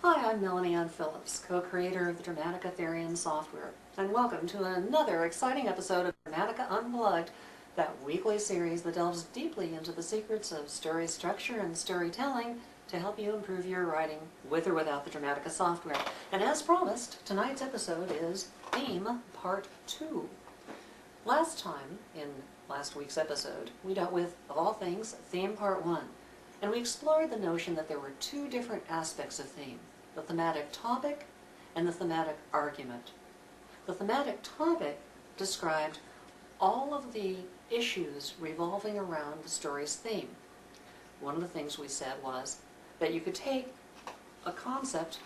Hi, I'm Melanie Ann Phillips, co-creator of the Dramatica theory and software, and welcome to another exciting episode of Dramatica Unplugged, that weekly series that delves deeply into the secrets of story structure and storytelling to help you improve your writing with or without the Dramatica software. And as promised, tonight's episode is Theme Part 2. Last time, in last week's episode, we dealt with, of all things, Theme Part 1. And we explored the notion that there were two different aspects of theme, the thematic topic and the thematic argument. The thematic topic described all of the issues revolving around the story's theme. One of the things we said was that you could take a concept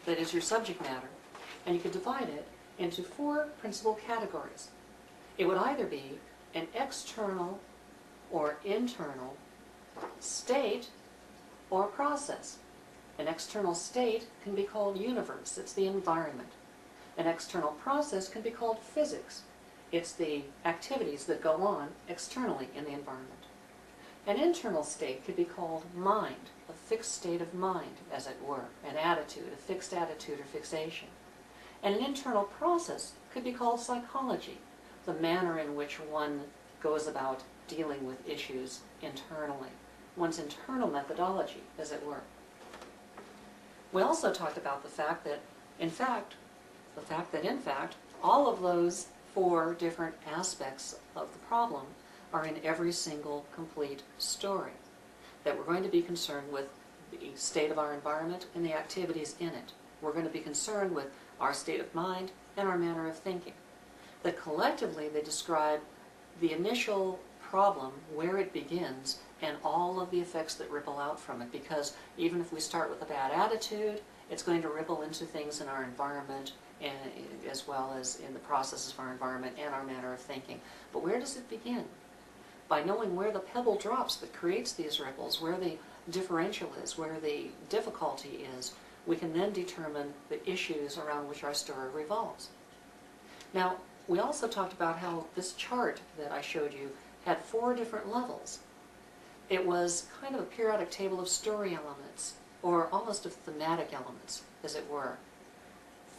that is your subject matter and you could divide it into four principal categories. It would either be an external or internal state or process. An external state can be called universe, it's the environment. An external process can be called physics, it's the activities that go on externally in the environment. An internal state could be called mind, a fixed state of mind, as it were, an attitude, a fixed attitude or fixation. And an internal process could be called psychology, the manner in which one goes about dealing with issues internally, one's internal methodology, as it were. We also talked about the fact that, in fact, all of those four different aspects of the problem are in every single complete story. That we're going to be concerned with the state of our environment and the activities in it. We're going to be concerned with our state of mind and our manner of thinking. That collectively they describe the initial problem, where it begins, and all of the effects that ripple out from it, because even if we start with a bad attitude, it's going to ripple into things in our environment, and as well as in the processes of our environment and our manner of thinking. But where does it begin? By knowing where the pebble drops that creates these ripples, where the differential is, where the difficulty is, we can then determine the issues around which our story revolves. Now, we also talked about how this chart that I showed you had four different levels. It was kind of a periodic table of story elements, or almost of thematic elements, as it were.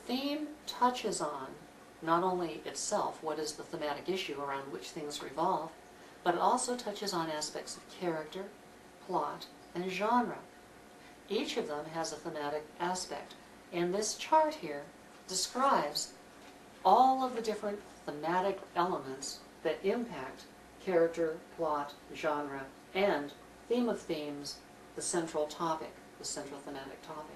Theme touches on not only itself, what is the thematic issue around which things revolve, but it also touches on aspects of character, plot, and genre. Each of them has a thematic aspect, and this chart here describes all of the different thematic elements that impact character, plot, genre, and theme of themes, the central topic, the central thematic topic.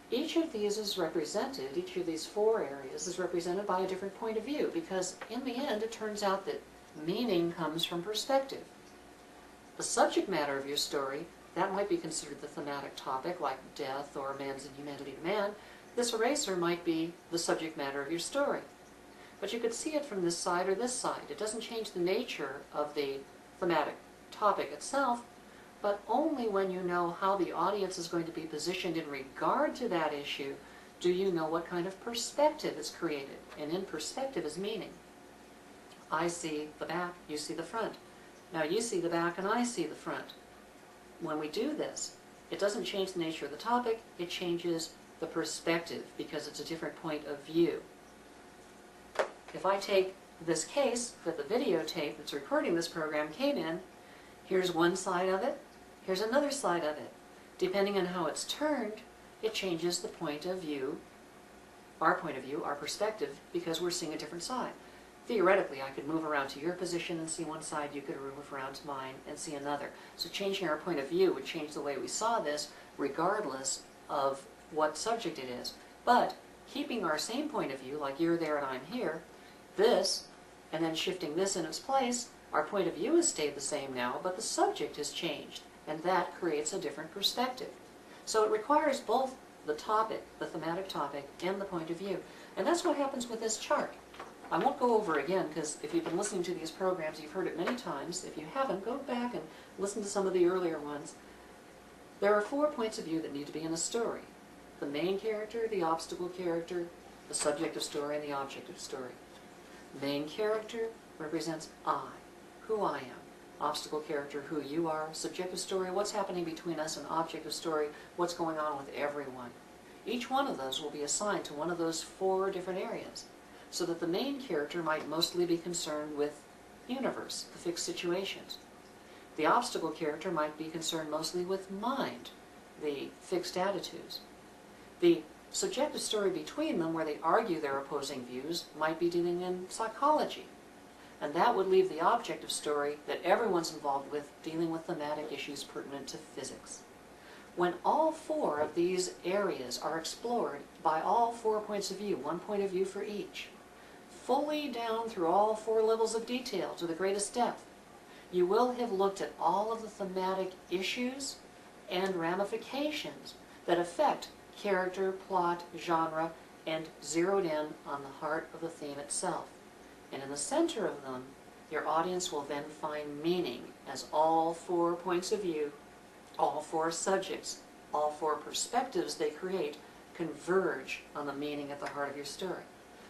Each of these is represented, each of these four areas is represented by a different point of view, because in the end it turns out that meaning comes from perspective. The subject matter of your story, that might be considered the thematic topic, like death or man's inhumanity to man. This eraser might be the subject matter of your story. But you could see it from this side or this side. It doesn't change the nature of the thematic topic itself, but only when you know how the audience is going to be positioned in regard to that issue do you know what kind of perspective is created. And in perspective is meaning. I see the back, you see the front. Now you see the back and I see the front. When we do this, it doesn't change the nature of the topic, it changes the perspective because it's a different point of view. If I take this case that the videotape that's recording this program came in, here's one side of it, here's another side of it. Depending on how it's turned, it changes the point of view, our perspective, because we're seeing a different side. Theoretically, I could move around to your position and see one side, you could move around to mine and see another. So changing our point of view would change the way we saw this, regardless of what subject it is. But keeping our same point of view, like you're there and I'm here, this, and then shifting this in its place, our point of view has stayed the same now, but the subject has changed, and that creates a different perspective. So it requires both the topic, the thematic topic, and the point of view. And that's what happens with this chart. I won't go over again, because if you've been listening to these programs, you've heard it many times. If you haven't, go back and listen to some of the earlier ones. There are four points of view that need to be in a story. The main character, the obstacle character, the subject of story, and the object of story. Main character represents I, who I am. obstacle character, who you are, subjective story, what's happening between us, and objective story, what's going on with everyone. Each one of those will be assigned to one of those 4 different areas, so that the main character might mostly be concerned with universe, the fixed situations. The obstacle character might be concerned mostly with mind, the fixed attitudes. The subjective story between them, where they argue their opposing views, might be dealing in psychology. And that would leave the objective story that everyone's involved with dealing with thematic issues pertinent to physics. When all 4 of these areas are explored by all 4 points of view, 1 point of view for each, fully down through all 4 levels of detail to the greatest depth, you will have looked at all of the thematic issues and ramifications that affect character, plot, genre, and zeroed in on the heart of the theme itself. And in the center of them, your audience will then find meaning as all 4 points of view, all 4 subjects, all 4 perspectives they create converge on the meaning at the heart of your story.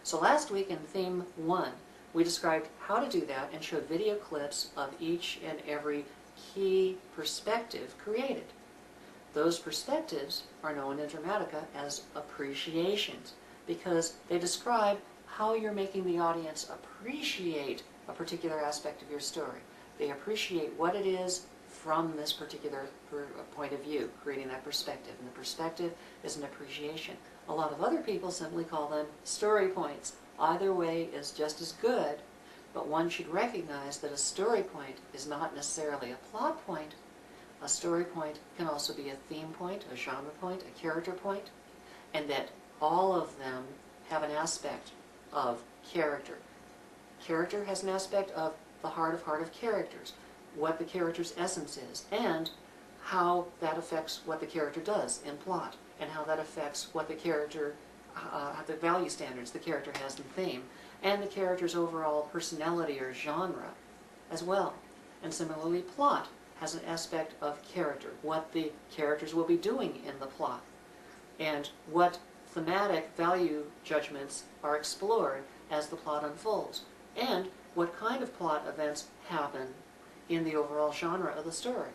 So last week in Theme 1, we described how to do that and showed video clips of each and every key perspective created. Those perspectives are known in Dramatica as appreciations, because they describe how you're making the audience appreciate a particular aspect of your story. They appreciate what it is from this particular point of view, creating that perspective. And the perspective is an appreciation. A lot of other people simply call them story points. Either way is just as good, but one should recognize that a story point is not necessarily a plot point. A story point can also be a theme point, a genre point, a character point, and that all of them have an aspect of character. Character has an aspect of the heart of characters, what the character's essence is, and how that affects what the character does in plot, and how that affects what the character, the value standards the character has in theme, and the character's overall personality or genre as well. And similarly, plot has an aspect of character, what the characters will be doing in the plot, and what thematic value judgments are explored as the plot unfolds, and what kind of plot events happen in the overall genre of the story.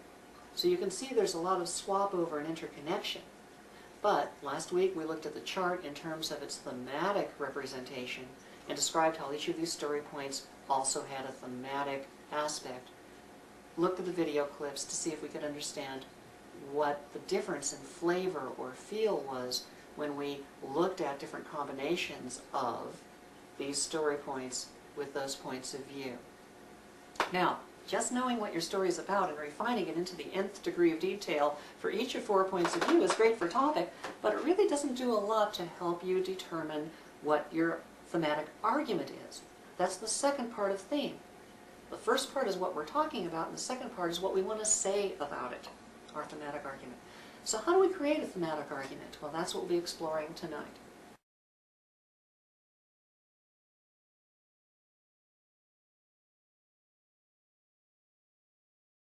So you can see there's a lot of swap over and interconnection. But last week we looked at the chart in terms of its thematic representation and described how each of these story points also had a thematic aspect. Looked at the video clips to see if we could understand what the difference in flavor or feel was when we looked at different combinations of these story points with those points of view. Now, just knowing what your story is about and refining it into the nth degree of detail for each of 4 points of view is great for topic, but it really doesn't do a lot to help you determine what your thematic argument is. That's the second part of theme. The first part is what we're talking about, and the second part is what we want to say about it, our thematic argument. So how do we create a thematic argument? Well, that's what we'll be exploring tonight.